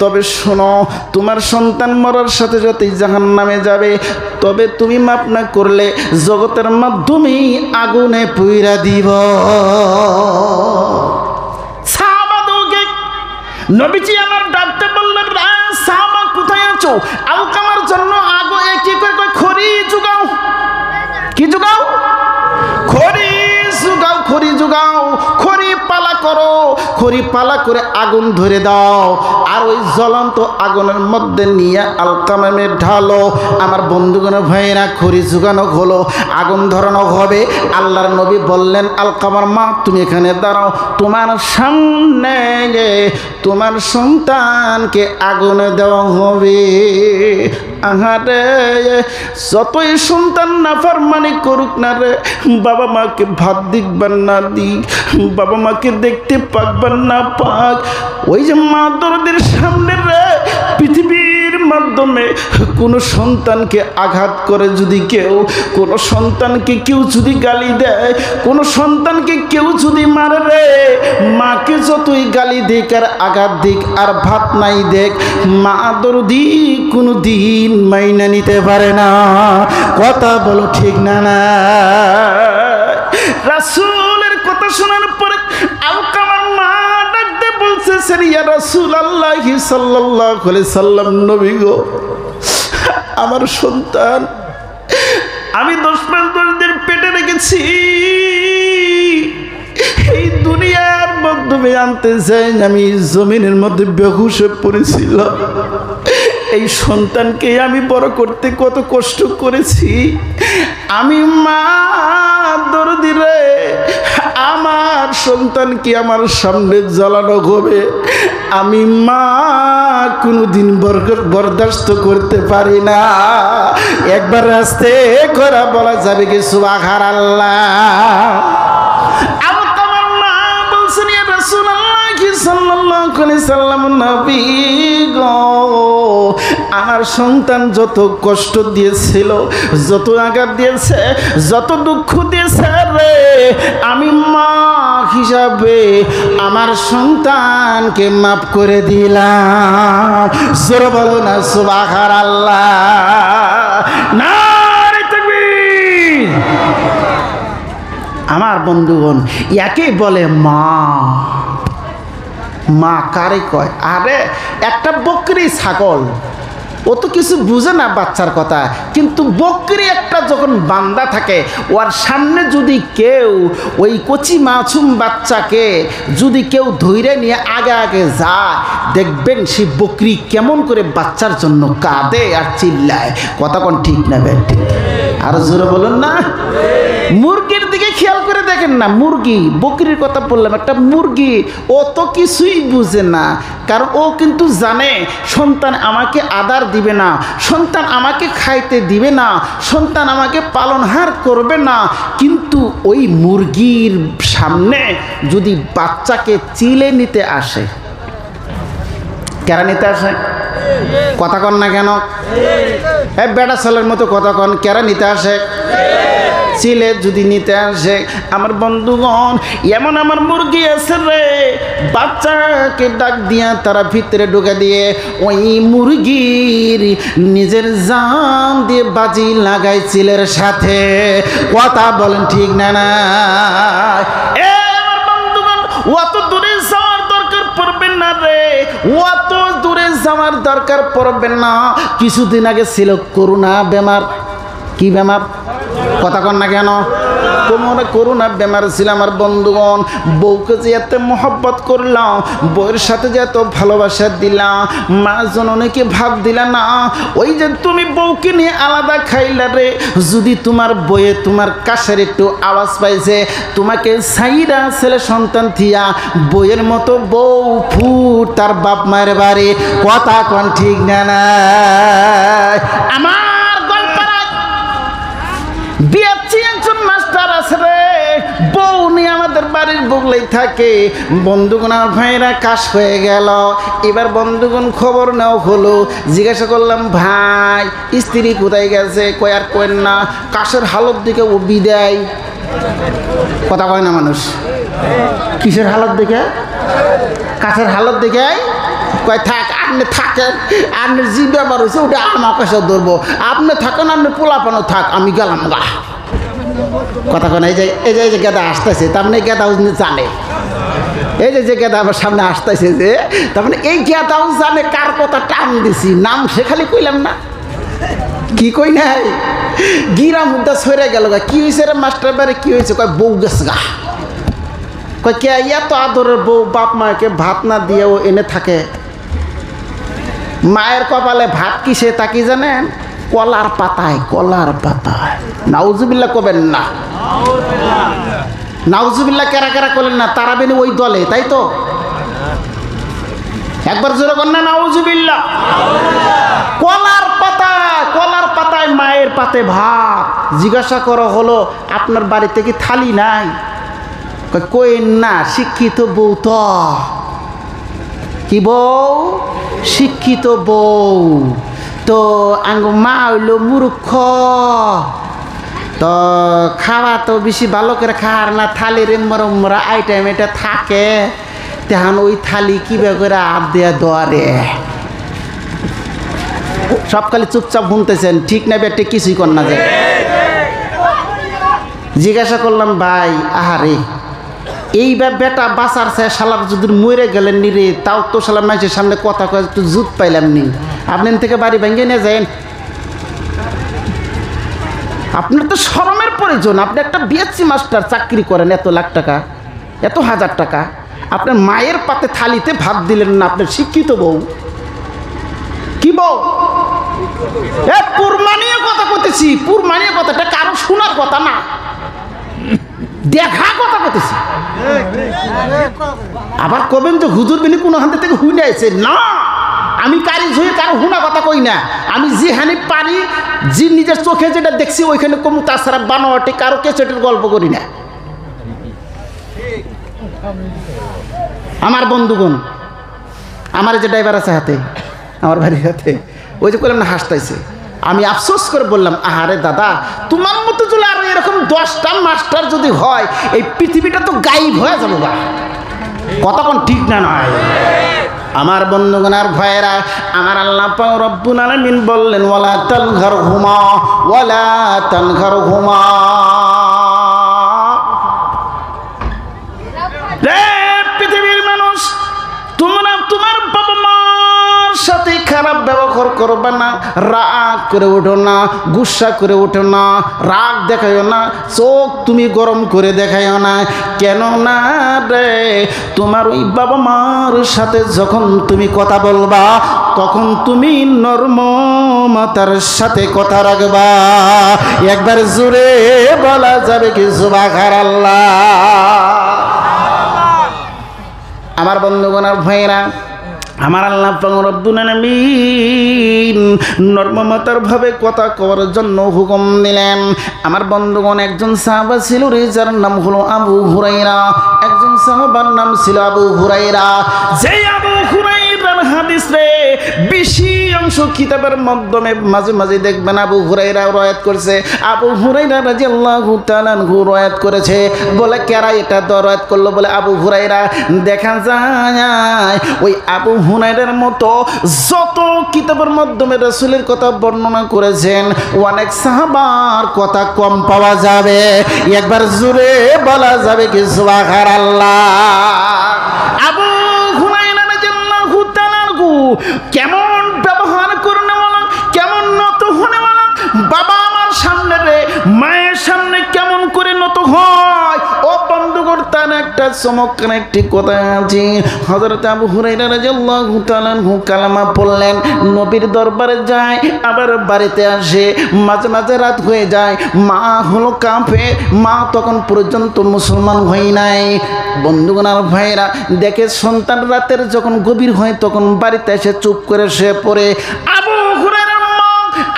তবে শোনো, তোমার সন্তান মরার সাথে সাথেই জাহান্নামে যাবে, তবে তুমি মাফ না করলে জগতের মাধ্যমে আগুনে পুইরা দিব। সাহাবাদেরকে নবীজি আমার ডাকতে বললেন, সাহাবা কোথায় আছো? আলকামার জন্য আগো কি করে খড়ি জুগাও। কি জুগাও? খড়ি জুগাও, খড়ি জুগাও, খড়ি পালা করো, খড়ি পালা করে আগুন ধরে দাও, আর ওই জ্বলন্ত আগুনের মধ্যে নিয়ে আলকামামে ঢালো। আমার বন্ধুগণ ভাইয়েরা, খড়ি জুগানো হলো, আগুন ধরানো হবে। আল্লাহর নবী বললেন, আলকামার মা তুমি এখানে দাঁড়াও, তোমার সামনে তোমার সন্তানকে আগুনে দেওয়া হবে। আহারে, যতই সন্তান নাফরমানি করুক না রে, বাবা মাকে ভাত দিকবার না দিক, বাবা মাকে দেখতে পাকবার না পাক, ওই যে মা দরদের সামনে রে পৃথিবীর মাধ্যমে কোনো সন্তানকে আঘাত করে যদি কেউ, কোনো সন্তানকে কেউ যদি গালি দেয়, কোনো সন্তানকে কেউ যদি মারে রে, মাকে যতই গালি দিক আর আঘাত দিক আর ভাত নাই দেখ, মা দরদি কোনো দিন মাইনা নিতে পারে না। কথা বলো ঠিক না? না, রাসূলের কথা শোনার পরে আলকামার মা ডাকতে বলছে, ইয়া রাসূলুল্লাহ সাল্লাল্লাহু আলাইহি সাল্লাম, নবী গো আমার সন্তান আমি 10 মাস 10 দিন পেটে রেখেছি, এই দুনিয়ার মাধ্যমে আনতে চাই আমি জমিনের মধ্যে বেহুশ হয়ে পড়েছিলাম। এই সন্তানকে আমি বড় করতে কত কষ্ট করেছি। আমি মা দরদি রে, আমার সন্তানকে আমার সামনে জ্বালানো হবে, আমি মা কোনোদিন বরদাস্ত করতে পারি না। একবার আস্তে করে বলা যাবে কি সুবহানাল্লাহ। আমার সন্তান যত কষ্ট দিয়েছিল, যত আঘাত দিয়েছে, যত দুঃখ দিয়েছে রে, আমি মা হিসাবে আমার সন্তানকে মাফ করে দিলাম। জোরে বলো না সুবহানাল্লাহ। নারে তাকবীর। আমার বন্ধুগণ, একে বলে মা। মা কারে কয়? আরে একটা বকরি ছাগল, ও তো কিছু বুঝে না বাচ্চার কথা, কিন্তু বকরি একটা যখন বান্দা থাকে, ওর সামনে যদি কেউ ওই কচি মাছুম বাচ্চাকে যদি কেউ ধৈর্য নিয়ে আগে আগে যায়, দেখবেন সেই বকরি কেমন করে বাচ্চার জন্য কাঁদে আর চিল্লায়। কথা কোন ঠিক না বেটি? আর জোরে বলুন না। মুরগির দিকে খেয়াল করে দেখেন না, মুরগি, বকরির কথা বললাম, একটা মুরগি ও তো কিছুই বুঝে না, কারণ ও কিন্তু জানে সন্তান আমাকে আদর দিবে না, সন্তান আমাকে খাইতে দিবে না, সন্তান আমাকে পালনহার করবে না। কিন্তু ওই মুরগির সামনে যদি বাচ্চাকে চিলে নিতে আসে, কেরা নিতে আসে? কথা কন না কেন? বেটা ছেলের মতো কথা কন, কেরা নিতে আসে? চিলে যদি নিতে আসে। আমার বন্ধুগণ, এমন আমার মুরগি আছে রে, বাচ্চাকে ডাক দিয়া তারা ভিতরে ঢুকে দিয়ে ওই মুরগির নিজের জান দিয়ে বাজি লাগাই চিলের সাথে। কথা বলেন ঠিক না? না আমার বন্ধুগণ, অত দূরে যাওয়ার দরকার পড়বে না রে, অত দূরে যাওয়ার দরকার পড়বে না। কিছুদিন আগে ছিল করোনা বেমার। কি বেমার? কথা কন না কেন? কোমরে করোনা বেমার ছিল আমার বন্ধুগণ। বউকে যে এত মহব্বত করলাম, বউয়ের সাথে যে এত ভালোবাসা দিলাম, মা জননীকে ভাব দিলা না, ওই যে তুমি বউকে নিয়ে আলাদা খাইলা রে, যদি তোমার বইয়ে তোমার কাছের একটু আওয়াজ পাইছে, তোমাকে সাইরা ছেলে সন্তান থিয়া বইয়ের মতো বউ ফুট তার বাপ মায়ের বাড়ি। কথা কন ঠিক না? না আমার বিয়াচ্ছি একজন মাস্টার আছে রে, বউ নিয়ে আমাদের বাড়ির বগলেই থাকে। বন্ধুগণ আমার ভাইরা কাশ হয়ে গেল। এবার বন্ধুগণ খবর নেওয়া হলো, জিজ্ঞাসা করলাম ভাই স্ত্রী কোথায় গেছে? কয় আর কয়েন না, কাশের হালত দিকে ও বিদায়। কথা কয় না মানুষ? কিসের হালত দিকে? কাশের হালত দিকে কয় থাক, আপনি থাকেন, আপনার যে ব্যাপার হয়েছে ওটা আমার কাছে ধরবো, আপনি থাকেন, আপনি পোলাপানো থাক, আমি গেলাম গা। কথা কেন? এই যে গেদা আসতেছে, তার মানে গেদাও জানে, এই যে গেদা আমার সামনে আসতেছে, যে তার মানে এই গেদাও জানে কার কথা টান দিছি, নাম সে খালি কইলাম না। কি কই নাই? গিরা মুদ্রা সরে গেল গা। কি হয়েছে রে মাস্টার বাড়ি? কি হয়েছে? কয় বউ গেছে গা। কয় কে? এত আদরের বউ, বাপ মাকে ভাত না দিয়ে ও এনে থাকে। মায়ের কপালে ভাত কিসে তাকি জানেন? কলার পাতায়। কলার পাতায়। নাউজুবিল্লাহ কবেন না। নাউজুবিল্লাহ কেরা কেরা করলেন না? তারা বেনি ওই দলে, তাই তো? একবার জোরে কর না নাউজুবিল্লাহ। কলার পাতায়, কলার পাতায় মায়ের পাতে ভাত। জিজ্ঞাসা করা হলো আপনার বাড়িতে কি থালি নাই? কই না, শিক্ষিত বউ তো। কি বউ? শিক্ষিত বউ। তো আঙ্গ মা হইল মূর্খ, তো খাওয়া তো বেশি ভালো করে খাওয়ার না, থালির মরা আইটেম এটা থাকে, তেহান ওই থালি কিভাবে করে হাত দেয়া দরে। সব খালি চুপচাপ শুনতেছেন, ঠিক না বেটে? কিছুই কর না যায়। জিজ্ঞাসা করলাম ভাই আহারে, এইবার বেটা বাঁচার চায় শালার যদি মরে গেলেন নি রে, তাও তো শালা মানুষের সামনে কথা কয়ে একটু জুত পাইলাম নি, আপনি থেকে বাড়ি ভেঙে নিয়ে যান। আপনার তো শরমের প্রয়োজন। আপনি একটা বিএসসি মাস্টার চাকরি করেন, এত লাখ টাকা, এত হাজার টাকা, আপনার মায়ের পাতে থালিতে ভাত দিলেন না। আপনার শিক্ষিত বউ, কি বউ? পুরমানিয়ে কথা করতেছি, পুরমানিয়ে কথাটা কারো শোনার কথা না, দেখা কথা করতেছি। আবার কবেন যে হুজুর বিনি কোনো হাতে থেকে হুইনে আছে না, আমি কারি ঝুঁয়ে কারো হুনা কথা কই না। আমি যেখানে পারি, যে নিজের চোখে যেটা দেখছি ওইখানে কমু, তাছাড়া বানোয়াটি কারো কেচেটের গল্প করি না। আমার বন্ধুগণ, আমার যে ড্রাইভার আছে হাতে, আমার বাড়ির হাতে, ওই যে করলাম না হাসতাইছে, আমি আফসোস করে বললাম, আহারে দাদা, তোমার মতো যদি আরো এরকম 10টা মাস্টার যদি হয়, এই পৃথিবীটা তো গায়েব হয়ে যাবে। বা কথা কোন ঠিক না নয়? আমার বন্ধুগণ আর ভাইয়েরা, আমার আল্লাহ পাক রব্বুল আলামিন বললেন, ওয়ালা তানহারহুমা ওয়ালা তানহারহুমা। পৃথিবীর মানুষ, তোমরা তোমার বাবা মার সাথে খারাপ ব্যবহার করবে না, রাগ করে ওঠো না, গুসা করে ওঠো না, রাগ দেখাইও না, চোখ তুমি গরম করে দেখাইও না। কেন না রে, তোমার ওই বাবা মার সাথে যখন তুমি কথা বলবা, তখন তুমি নরমতার সাথে কথা রাখবা। একবার জোরে বলা যাবে কি সুবহানাল্লাহ? আমার বন্ধুগণ আর ভাইরা, আমার আল্লাহ পাক রব্বুল আলামিন নরমতার ভাবে কথা কওয়ার জন্য হুকুম দিলেন। আমার বন্ধুগণ, একজন সাহাবা ছিল রে, যার নাম হলো আবু হুরায়রা। একজন সাহাবার নাম ছিল আবু হুরায়রা। যে আবু হুরায়রার হাদিস রে বেশি অংশ কিতাবের মাধ্যমে মাঝে মাঝে দেখবেন আবু হুরায়রা রওয়ায়াত করছে। আবু হুরায়রা রাদিয়াল্লাহু তাআলা আনহু রওয়ায়াত করেছে। বলে কারা এটা রওয়ায়াত করলো? বলে আবু হুরায়রা। দেখা যায় ওই আবু হুরায়রার মতো যত কিতাবের মাধ্যমে রাসূলের কথা বর্ণনা করেছেন, অনেক সাহাবার কথা কম পাওয়া যাবে। একবার জোরে বলা যাবে কি সুবহানাল্লাহ? আবু হুরায়রা রাদিয়াল্লাহু তাআলা আনহু কেমন ব্যবহার করনে বলেন, কেমন নত হনে বলেন, বাবা আমার সামনে রে, মায়ের সামনে কেমন করে নত হয়। ও বন্ধুগণ, তার একটা চমৎকার একটি কথা আছে। হযরত আবু হুরায়রা রাদিয়াল্লাহু তাআলা আনহু কালেমা পড়লেন, নবীর দরবারে যায়, আবার বাড়িতে আসে, মাঝে মাঝে রাত হয়ে যায়। মা হলো কাফের, মা তখন পর্যন্ত মুসলমান হয় নাই। বন্ধুগণ আর ভাইরা, দেখে সন্তান রাতের যখন গভীর হয়, তখন বাড়িতে এসে চুপ করে শুয়ে পড়ে। আবু হুরায়রার মা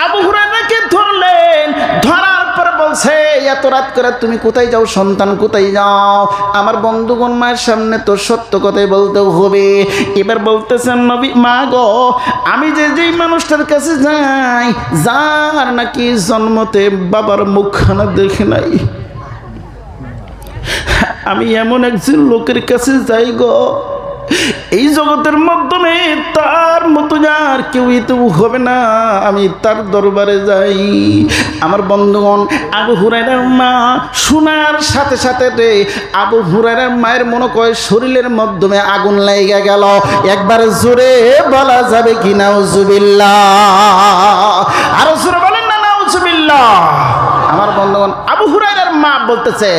আবু হুরায়রাকে ধরলেন, ধরার পর বলছে, এত রাত করে তুমি কোথায় যাও সন্তান, কোথায় যাও? আমার বন্ধুগণ, মায়ের সামনে তো সত্য কথাই বলতে হবে। এবার বলতেছেন, নবী মা গো, আমি যেই মানুষটার কাছে যাই, যার নাকি জন্মতে বাবার মুখখানা দেখে নাই, আমি এমন একজন লোকের কাছে যাই গো, এই জগতের মাধ্যমে তার মতো আর কেউই তো হবে না, আমি তার দরবারে যাই। আমার বন্ধুগণ, আবু হুরায়রার মা শোনার সাথে সাথে রে, আবু হুরায়রার মায়ের মনে কয় শরীরের মাধ্যমে আগুন লেগে গেল। একবার জোরে বলা যাবে কি নাউজুবিল্লাহ? আরো জোরে বলেন না নাউজুবিল্লাহ? আমার বন্ধুগণ, আবু হুরায়রার মা বলতেছে,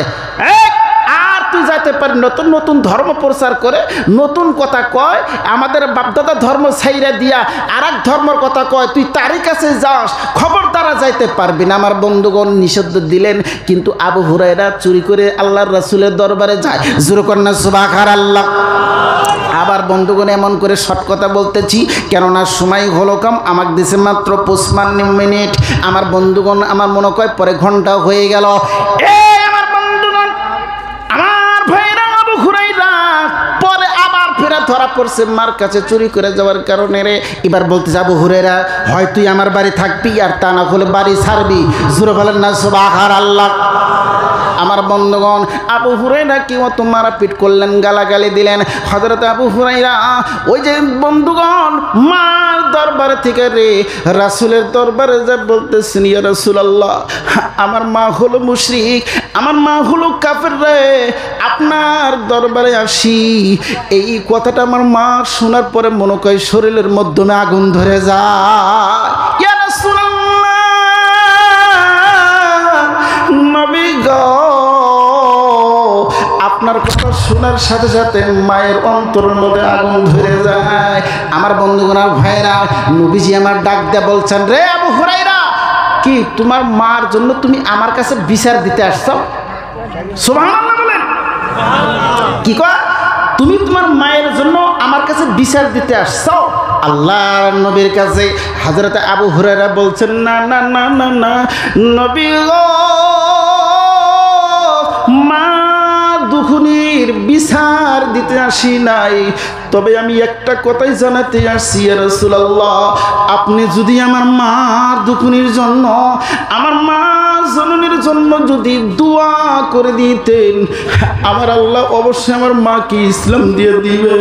তুই যাইতে পারি নতুন নতুন ধর্ম প্রচার করে, নতুন কথা কয়, আমাদের বাপদাদা ধর্ম ছাইরা দিয়া আর এক ধর্মের কথা কয়, তুই তারই কাছে যাস, খবর দ্বারা যাইতে পারবি না। আমার বন্ধুগণ নিষেধ দিলেন, কিন্তু আবু হুরায়রা চুরি করে আল্লাহর রাসূলের দরবারে যায়। জোরে কন্যা সুবহানাল্লাহ। আবার বন্ধুগণ, এমন করে শর্ট কথা বলতেছি, কেননা সময় হলো কম, আমাকে দিছে মাত্র 55 মিনিট। আমার বন্ধুগণ, আমার মনে কয় পরে ঘন্টা হয়ে গেল। পরে আবার ফেরা ধরা পড়ছে মার কাছে চুরি করে যাওয়ার কারণে রে। এবার বলতে যাবো, হুরায়রা হয় তুই আমার বাড়ি থাকবি, আর তা না হলে বাড়ি ছাড়বি। জোরে বলেন না সুবহানাল্লাহ? আমার বন্ধুগণ, আবু হুরায়রা কি মতো মারাপিট করলেন, গালাগালি দিলেন। হযরত আবু হুরায়রা ওই যে বন্ধুগণ মার দরবারে থেকে রে রাসূলের দরবারে যা বলতেছেন, ইয়া রাসূলুল্লাহ, আমার মা হলো মুশরিক, আমার মা হলো কাফের রে, আপনার দরবারে আসি। এই কথাটা আমার মা শোনার পরে মনে কয় শরীরের মাধ্যমে আগুন ধরে যায়। ইয়া রাসূলুল্লাহ, গো, আপনার কথা শোনার সাথে সাথে মায়ের অন্তরের মধ্যে আগুন ধরে যায়। আমার বন্ধুগণ আর ভাইরা, নবীজি আমার ডাক দিয়ে বলছেন, রে আবু হুরায়রা, কি তোমার মার জন্য তুমি আমার কাছে বিচার দিতে আসছো? সুবহানাল্লাহ বলেন। কি কয়? তুমি তোমার মায়ের জন্য আমার কাছে বিচার দিতে আসছো? আল্লাহর নবীর কাছে হযরত আবু হুরায়রা বলছেন, না না না না না নবী গো, মা দুখুনির বিচার দিতে আসি নাই, তবে আমি একটা কথাই জানাতে আসছি ইয়া রাসূলুল্লাহ, আপনি যদি আমার মা দুখুনির জন্য, আমার মা জননীর জন্য যদি দোয়া করে দিতেন, আমার আল্লাহ অবশ্যই আমার মাকে ইসলাম দিয়ে দিবে।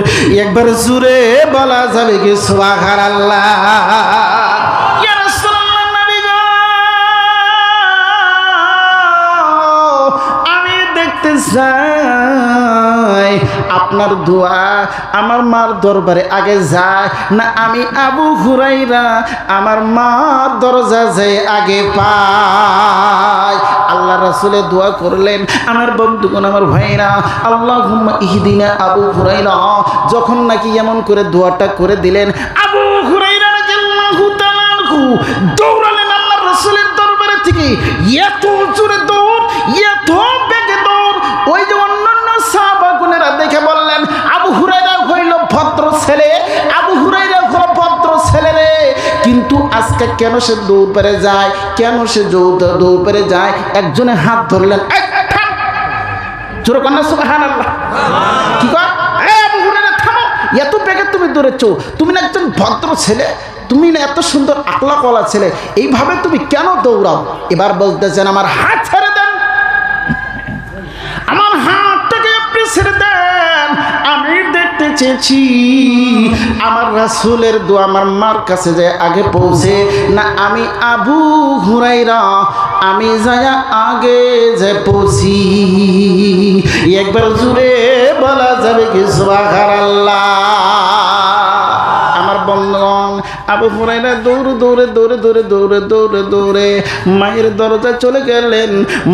একবার জোরে বলা যাবে কি সুবহানাল্লাহ? ইয়া রাসূলুল্লাহ, নবী গো, আমি দেখতে চাই আপনার দোয়া আমার মার দরবারে আগে যায় না আমি আবু হুরায়রা আমার মার দরজা যায় আগে পাই। আল্লাহ রাসূলে দোয়া করলেন। আমার বন্ধুগণ, আমার ভাইরা, আল্লাহুম্মা ইহদিনা আবু হুরায়রা যখন নাকি এমন করে দোয়াটা করে দিলেন, আবু হুরায়রা রাদিয়াল্লাহু তাআলা আনহু দৌড়ালেন আল্লাহর রাসূলের দরবারে থেকে। এত জোরে দৌড়, এত বেগে দৌড়, ওই যে অন্যান্য সাহাবাগণেরা দেখে বললেন, আবু হুরায়রা হইল ভদ্র ছেলে, আবু হুরায়রা হলো ভদ্র ছেলে রে। কিন্তু আজকে কেন সে দৌড় পেরে যায়, কেন সে দৌড় পেরে যায়? একজনে হাত ধরলেন, জোরে কন্যা সুবহানাল্লাহ। কি কয়? আবু হুরায়রা থামো, এত বেগে তুমি দৌড়েছো, তুমি না একজন ভদ্র ছেলে, তুমি না এত সুন্দর আকলাকওয়ালা ছেলে, এইভাবে তুমি কেন দৌড়াও? এবার বলতেছেন, আমার হাত ছেড়ে দেন, আমার হাতটাকে আপনি ছেড়ে দেন। আমি দেখতে চেয়েছি আমার রাসূলের দোয়া আমার মার কাছে যায় আগে পৌঁছে না আমি আবু হুরায়রা আমি যায় আগে যে পৌঁছি। একবার জুড়ে বলা যাবে কি সুবহানাল্লাহ? আমার বন্ধুগণ, আবু হুরায়রা দৌড়ে দৌড়ে দৌড়ে দৌড়ে দৌড়ে দৌড়ে দৌড়ে মায়ের দরজায় চলে গেলেন।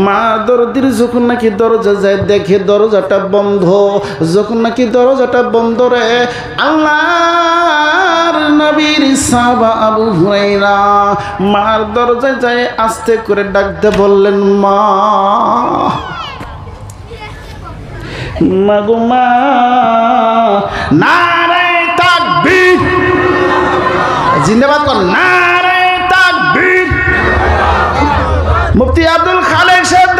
মা দরদির যখন নাকি দরজা যায় দেখে দরজাটা বন্ধ। যখন নাকি দরজাটা বন্ধ রে, আল্লাহর নবীর সাহাবা আবু হুরায়রা মার দরজায় যায় আস্তে করে ডাকতে বললেন, মা মাগো মা। নারে তাকবীর, জিন্দাবাদ কর, নারে তাকবীর। মুফতি আব্দুল খালেক সাহেব